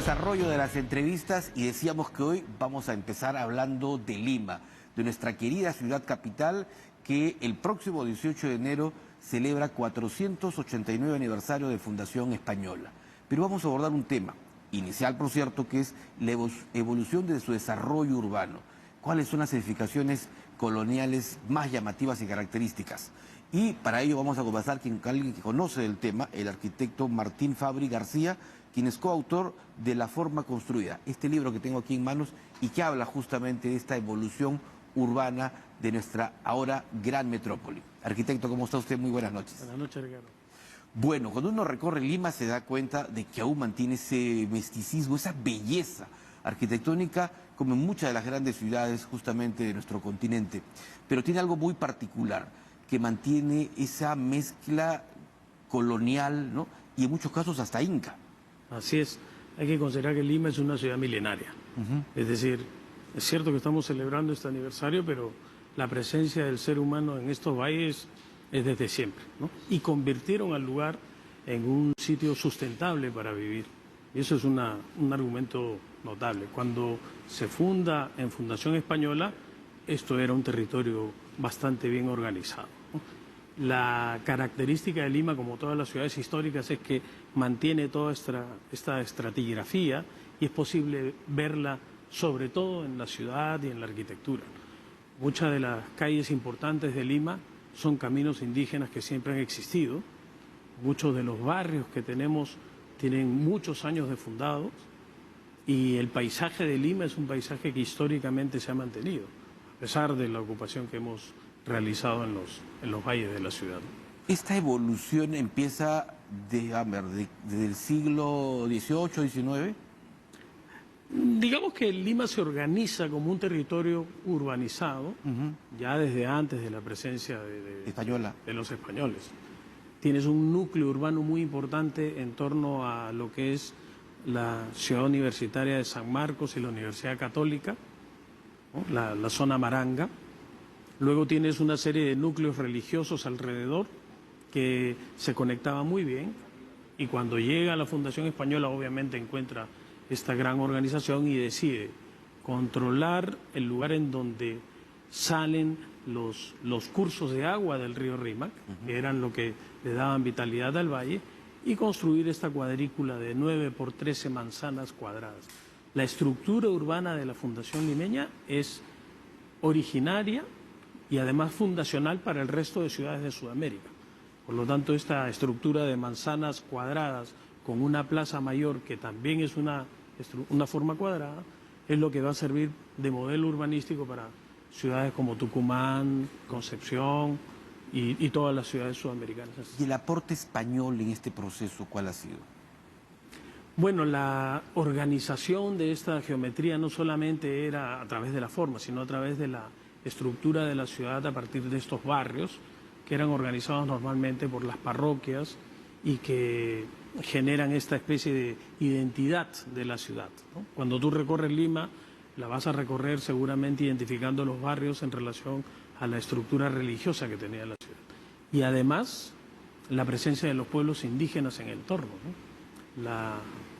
desarrollo de las entrevistas y decíamos que hoy vamos a empezar hablando de Lima, de nuestra querida ciudad capital que el próximo 18 de enero celebra 489 aniversario de Fundación Española. Pero vamos a abordar un tema inicial, por cierto, que es la evolución de su desarrollo urbano. ¿Cuáles son las edificaciones coloniales más llamativas y características? Y para ello vamos a conversar con alguien que conoce el tema, el arquitecto Martín Fabri García, quien es coautor de La Forma Construida, este libro que tengo aquí en manos y que habla justamente de esta evolución urbana de nuestra ahora gran metrópoli. Arquitecto, ¿cómo está usted? Muy buenas noches. Buenas noches, Ricardo. Bueno, cuando uno recorre Lima se da cuenta de que aún mantiene ese misticismo, esa belleza arquitectónica como en muchas de las grandes ciudades justamente de nuestro continente. Pero tiene algo muy particular, que mantiene esa mezcla colonial, ¿no? Y en muchos casos hasta inca. Así es, hay que considerar que Lima es una ciudad milenaria. Es decir, es cierto que estamos celebrando este aniversario, pero la presencia del ser humano en estos valles es desde siempre, ¿no? Y convirtieron al lugar en un sitio sustentable para vivir. Y eso es un argumento notable. Cuando se funda en Fundación Española, esto era un territorio bastante bien organizado, ¿no? La característica de Lima, como todas las ciudades históricas, es que mantiene toda esta estratigrafía y es posible verla sobre todo en la ciudad y en la arquitectura. Muchas de las calles importantes de Lima son caminos indígenas que siempre han existido. Muchos de los barrios que tenemos tienen muchos años de fundados y el paisaje de Lima es un paisaje que históricamente se ha mantenido, a pesar de la ocupación que hemos realizado en los valles de la ciudad. Esta evolución empieza desde el siglo XVIII, XIX. Digamos que Lima se organiza como un territorio urbanizado ya desde antes de la presencia Española. de los españoles. Tienes un núcleo urbano muy importante en torno a lo que es la ciudad universitaria de San Marcos y la Universidad Católica, ¿no? La zona Maranga. Luego tienes una serie de núcleos religiosos alrededor que se conectaban muy bien y cuando llega a la Fundación Española obviamente encuentra esta gran organización y decide controlar el lugar en donde salen los cursos de agua del río Rímac, que eran lo que le daban vitalidad al valle, y construir esta cuadrícula de 9 por 13 manzanas cuadradas. La estructura urbana de la Fundación Limeña es originaria y además fundacional para el resto de ciudades de Sudamérica. Por lo tanto, esta estructura de manzanas cuadradas con una plaza mayor que también es una forma cuadrada, es lo que va a servir de modelo urbanístico para ciudades como Tucumán, Concepción y todas las ciudades sudamericanas. ¿Y el aporte español en este proceso cuál ha sido? Bueno, la organización de esta geometría no solamente era a través de la forma, sino a través de la estructura de la ciudad a partir de estos barrios que eran organizados normalmente por las parroquias y que generan esta especie de identidad de la ciudad, ¿no? Cuando tú recorres Lima, la vas a recorrer seguramente identificando los barrios en relación a la estructura religiosa que tenía la ciudad. Y además, la presencia de los pueblos indígenas en el entorno, ¿no?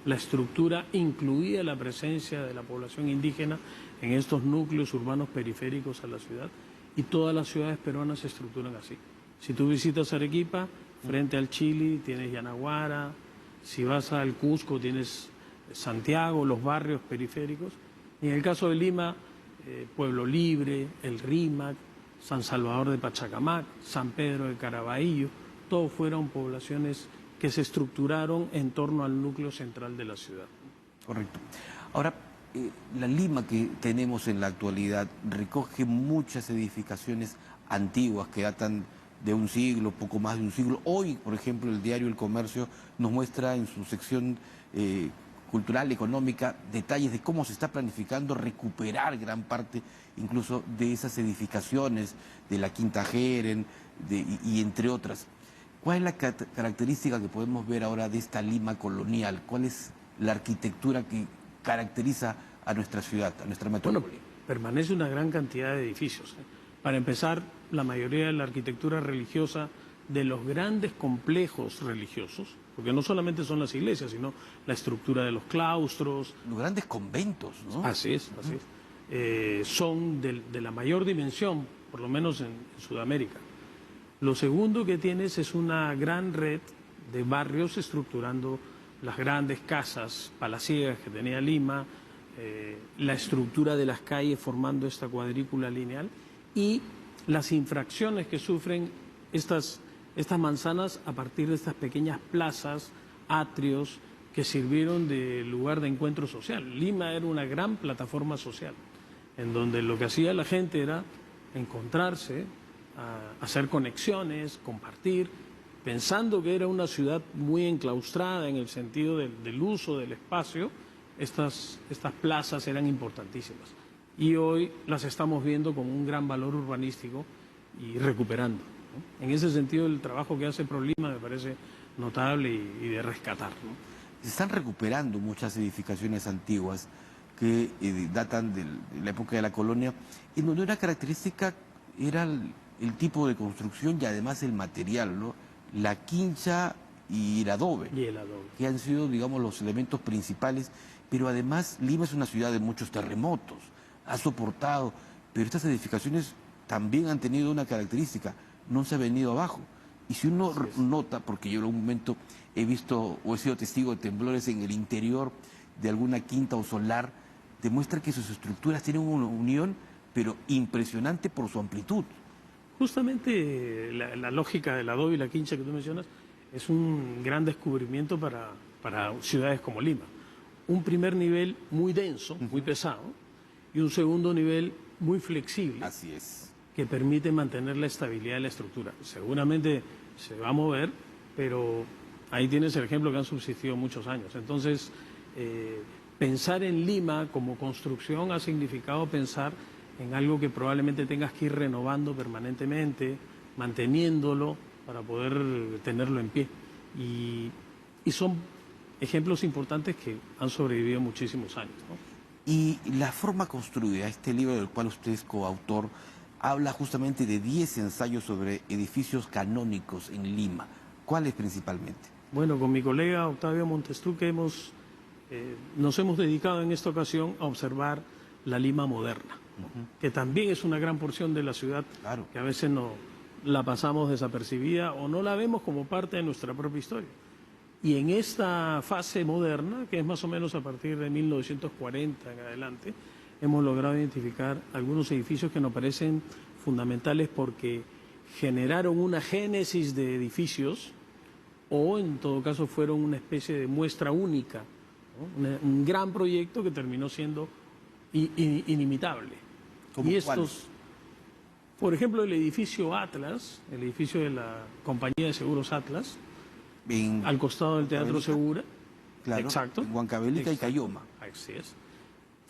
La estructura incluía la presencia de la población indígena en estos núcleos urbanos periféricos a la ciudad y todas las ciudades peruanas se estructuran así. Si tú visitas Arequipa, frente al Chili tienes Yanaguara, si vas al Cusco tienes Santiago, los barrios periféricos. Y en el caso de Lima, Pueblo Libre, el Rímac, San Salvador de Pachacamac, San Pedro de Caraballo, todos fueron poblaciones que se estructuraron en torno al núcleo central de la ciudad. Correcto. Ahora, la Lima que tenemos en la actualidad recoge muchas edificaciones antiguas que datan de un siglo, poco más de un siglo. Hoy, por ejemplo, el diario El Comercio nos muestra en su sección cultural, económica, detalles de cómo se está planificando recuperar gran parte incluso de esas edificaciones, de la Quinta Jeren y entre otras. ¿Cuál es la característica que podemos ver ahora de esta Lima colonial? ¿Cuál es la arquitectura que caracteriza a nuestra ciudad, a nuestra metrópoli? Bueno, permanece una gran cantidad de edificios. Para empezar, la mayoría de la arquitectura religiosa de los grandes complejos religiosos, porque no solamente son las iglesias, sino la estructura de los claustros. Los grandes conventos, ¿no? Así es, así es. Son de la mayor dimensión, por lo menos en Sudamérica. Lo segundo que tienes es una gran red de barrios estructurando las grandes casas palaciegas que tenía Lima, la estructura de las calles formando esta cuadrícula lineal y las infracciones que sufren estas manzanas a partir de estas pequeñas plazas, atrios, que sirvieron de lugar de encuentro social. Lima era una gran plataforma social, en donde lo que hacía la gente era encontrarse, hacer conexiones, compartir, pensando que era una ciudad muy enclaustrada en el sentido del uso del espacio. Estas plazas eran importantísimas y hoy las estamos viendo con un gran valor urbanístico y recuperando, ¿no? En ese sentido, el trabajo que hace ProLima me parece notable y de rescatar, ¿no? Se están recuperando muchas edificaciones antiguas que datan de la época de la colonia, en donde una característica era el tipo de construcción y además el material, ¿no? La quincha y el adobe, que han sido, digamos, los elementos principales, pero además Lima es una ciudad de muchos terremotos, ha soportado, pero estas edificaciones también han tenido una característica, no se ha venido abajo. Y si uno nota, porque yo en algún momento he visto o he sido testigo de temblores en el interior de alguna quinta o solar, demuestra que sus estructuras tienen una unión, pero impresionante por su amplitud. Justamente la lógica del adobe y la quincha que tú mencionas es un gran descubrimiento para ciudades como Lima. Un primer nivel muy denso, muy pesado, y un segundo nivel muy flexible. Así es. Que permite mantener la estabilidad de la estructura. Seguramente se va a mover, pero ahí tienes el ejemplo que han subsistido muchos años. Entonces, pensar en Lima como construcción ha significado pensar en algo que probablemente tengas que ir renovando permanentemente, manteniéndolo para poder tenerlo en pie. Y son ejemplos importantes que han sobrevivido muchísimos años, ¿no? Y la forma construida, este libro del cual usted es coautor, habla justamente de 10 ensayos sobre edificios canónicos en Lima. ¿Cuáles principalmente? Bueno, con mi colega Octavio Montestruque nos hemos dedicado en esta ocasión a observar la Lima moderna, que también es una gran porción de la ciudad, claro, que a veces no la pasamos desapercibida o no la vemos como parte de nuestra propia historia. Y en esta fase moderna, que es más o menos a partir de 1940 en adelante, hemos logrado identificar algunos edificios que nos parecen fundamentales porque generaron una génesis de edificios o en todo caso fueron una especie de muestra única, ¿no? Un gran proyecto que terminó siendo inimitable. ¿Cómo Y estos, cuáles? por ejemplo, el edificio Atlas, el edificio de la compañía de seguros Atlas, al costado del Teatro Segura. Claro, exacto, en Huancavelica y Cayoma. Así es.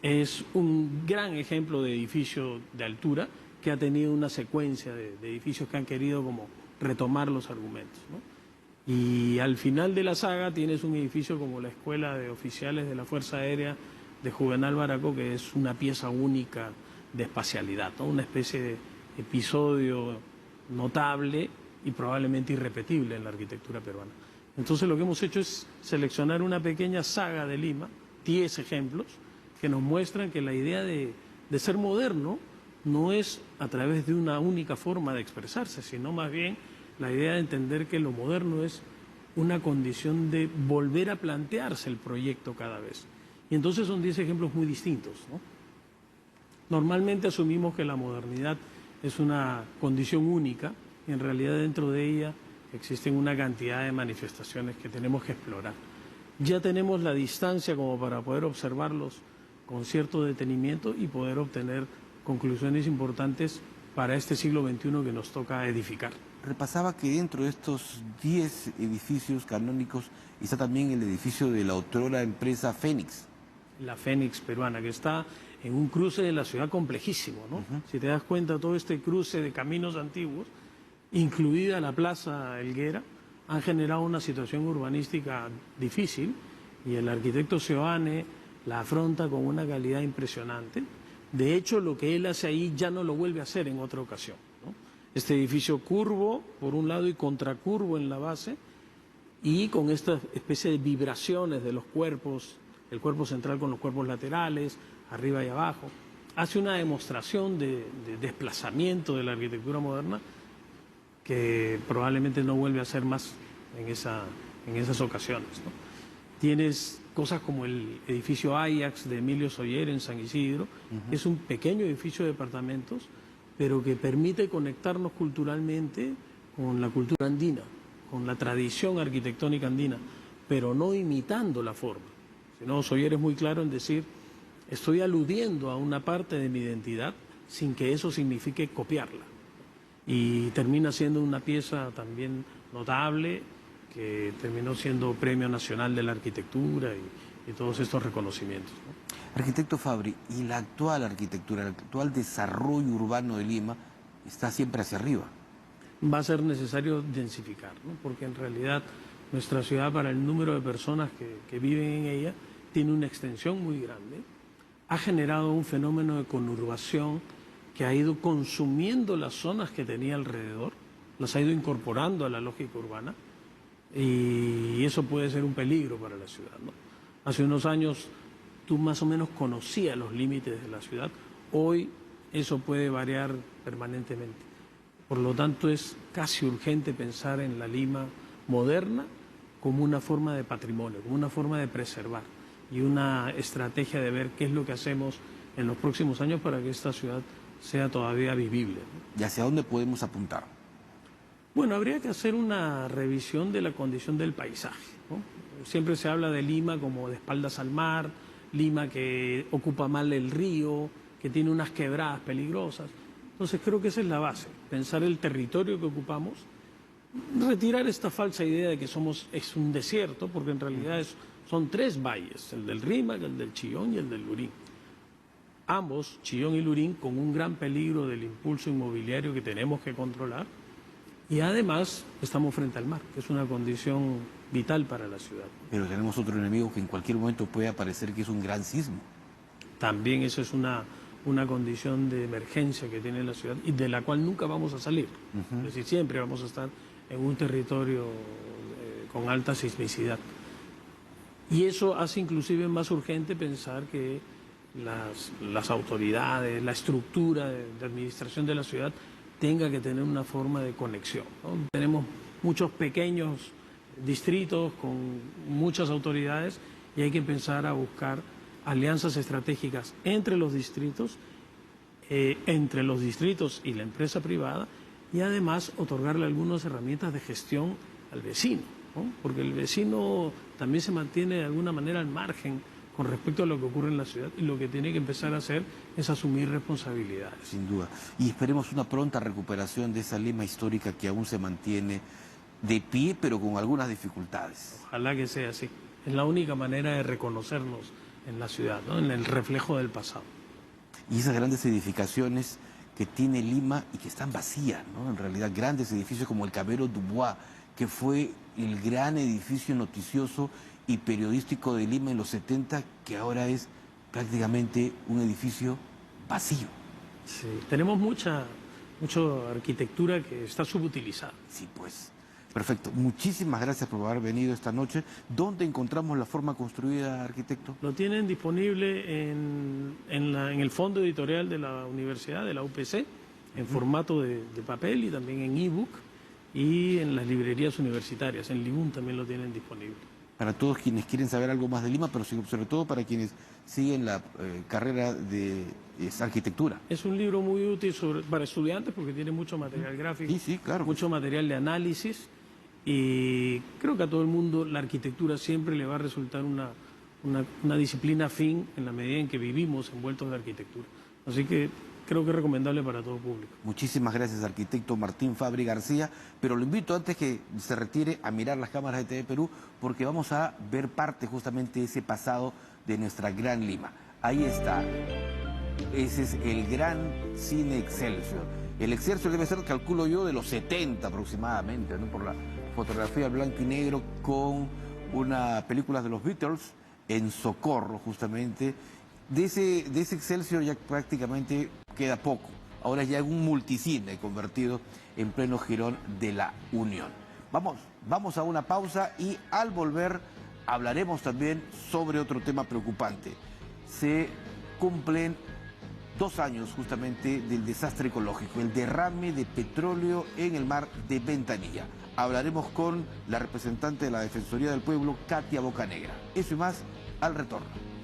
Es un gran ejemplo de edificio de altura que ha tenido una secuencia de edificios que han querido como retomar los argumentos, ¿no? Y al final de la saga tienes un edificio como la Escuela de Oficiales de la Fuerza Aérea de Juvenal Baraco, que es una pieza única de espacialidad, ¿no? Una especie de episodio notable y probablemente irrepetible en la arquitectura peruana. Entonces lo que hemos hecho es seleccionar una pequeña saga de Lima, 10 ejemplos, que nos muestran que la idea de ser moderno no es a través de una única forma de expresarse, sino más bien la idea de entender que lo moderno es una condición de volver a plantearse el proyecto cada vez. Y entonces son 10 ejemplos muy distintos, ¿no? Normalmente asumimos que la modernidad es una condición única y en realidad dentro de ella existen una cantidad de manifestaciones que tenemos que explorar. Ya tenemos la distancia como para poder observarlos con cierto detenimiento y poder obtener conclusiones importantes para este siglo XXI que nos toca edificar. Repasaba que dentro de estos 10 edificios canónicos está también el edificio de la otrora empresa Fénix. La Fénix peruana, que está en un cruce de la ciudad complejísimo, ¿no? Si te das cuenta, todo este cruce de caminos antiguos, incluida la Plaza Helguera, han generado una situación urbanística difícil y el arquitecto Seoane la afronta con una calidad impresionante. De hecho, lo que él hace ahí ya no lo vuelve a hacer en otra ocasión, ¿no? Este edificio curvo por un lado y contracurvo en la base, y con esta especie de vibraciones de los cuerpos, el cuerpo central con los cuerpos laterales, arriba y abajo, hace una demostración de desplazamiento de la arquitectura moderna que probablemente no vuelve a ser más en esas ocasiones, ¿no? Tienes cosas como el edificio Ajax de Emilio Soller en San Isidro, que es un pequeño edificio de departamentos, pero que permite conectarnos culturalmente con la cultura andina, con la tradición arquitectónica andina, pero no imitando la forma. Sino Soller es muy claro en decir, estoy aludiendo a una parte de mi identidad sin que eso signifique copiarla. Y termina siendo una pieza también notable, que terminó siendo Premio Nacional de la Arquitectura y todos estos reconocimientos, ¿no? Arquitecto Fabri, y la actual arquitectura, el actual desarrollo urbano de Lima está siempre hacia arriba. Va a ser necesario densificar, ¿no? Porque en realidad nuestra ciudad, para el número de personas que viven en ella, tiene una extensión muy grande. Ha generado un fenómeno de conurbación que ha ido consumiendo las zonas que tenía alrededor, las ha ido incorporando a la lógica urbana, y eso puede ser un peligro para la ciudad, ¿no? Hace unos años tú más o menos conocías los límites de la ciudad, hoy eso puede variar permanentemente. Por lo tanto, es casi urgente pensar en la Lima moderna como una forma de patrimonio, como una forma de preservar y una estrategia de ver qué es lo que hacemos en los próximos años para que esta ciudad sea todavía vivible, ¿no? ¿Y hacia dónde podemos apuntar? Bueno, habría que hacer una revisión de la condición del paisaje, ¿no? Siempre se habla de Lima como de espaldas al mar, Lima que ocupa mal el río, que tiene unas quebradas peligrosas. Entonces creo que esa es la base, pensar el territorio que ocupamos, retirar esta falsa idea de que es un desierto, porque en realidad son tres valles, el del Rímac, el del Chillón y el del Lurín. Ambos, Chillón y Lurín, con un gran peligro del impulso inmobiliario que tenemos que controlar, y además estamos frente al mar, que es una condición vital para la ciudad. Pero tenemos otro enemigo que en cualquier momento puede aparecer, que es un gran sismo. También eso es una condición de emergencia que tiene la ciudad y de la cual nunca vamos a salir. Es decir, siempre vamos a estar en un territorio con alta sismicidad. Y eso hace inclusive más urgente pensar que las autoridades, la estructura de administración de la ciudad tenga que tener una forma de conexión, ¿no? Tenemos muchos pequeños distritos con muchas autoridades y hay que empezar a buscar alianzas estratégicas entre los distritos y la empresa privada, y además otorgarle algunas herramientas de gestión al vecino, ¿no? Porque el vecino también se mantiene de alguna manera al margen con respecto a lo que ocurre en la ciudad, y lo que tiene que empezar a hacer es asumir responsabilidades. Sin duda. Y esperemos una pronta recuperación de esa Lima histórica que aún se mantiene de pie, pero con algunas dificultades. Ojalá que sea así. Es la única manera de reconocernos en la ciudad, ¿no? En el reflejo del pasado. Y esas grandes edificaciones que tiene Lima y que están vacías, ¿no? En realidad, grandes edificios como el Cabero Dubois, que fue el gran edificio noticioso y periodístico de Lima en los 70, que ahora es prácticamente un edificio vacío. Sí, tenemos mucha arquitectura que está subutilizada. Sí, pues. Perfecto. Muchísimas gracias por haber venido esta noche. ¿Dónde encontramos la forma construida, arquitecto? Lo tienen disponible en el fondo editorial de la universidad, de la UPC, en formato de papel y también en ebook, y en las librerías universitarias. En Libún también lo tienen disponible. Para todos quienes quieren saber algo más de Lima, pero sobre todo para quienes siguen la carrera de arquitectura. Es un libro muy útil para estudiantes porque tiene mucho material gráfico, Sí, sí, claro. mucho material de análisis, y creo que a todo el mundo la arquitectura siempre le va a resultar una disciplina afín en la medida en que vivimos envueltos de arquitectura. Así que creo que es recomendable para todo público. Muchísimas gracias, arquitecto Martín Fabri García, pero lo invito antes que se retire a mirar las cámaras de TV Perú, porque vamos a ver parte justamente de ese pasado de nuestra gran Lima. Ahí está, ese es el gran cine Excelsior. El Excelsior debe ser, calculo yo, de los 70 aproximadamente, ¿no? Por la fotografía blanco y negro, con una película de los Beatles en Socorro, justamente. De ese Excelsior ya prácticamente queda poco. ahora es ya un multicine convertido en pleno jirón de la Unión. Vamos a una pausa y al volver hablaremos también sobre otro tema preocupante. Se cumplen 2 años justamente del desastre ecológico, el derrame de petróleo en el mar de Ventanilla. Hablaremos con la representante de la Defensoría del Pueblo, Katia Bocanegra. Eso y más al retorno.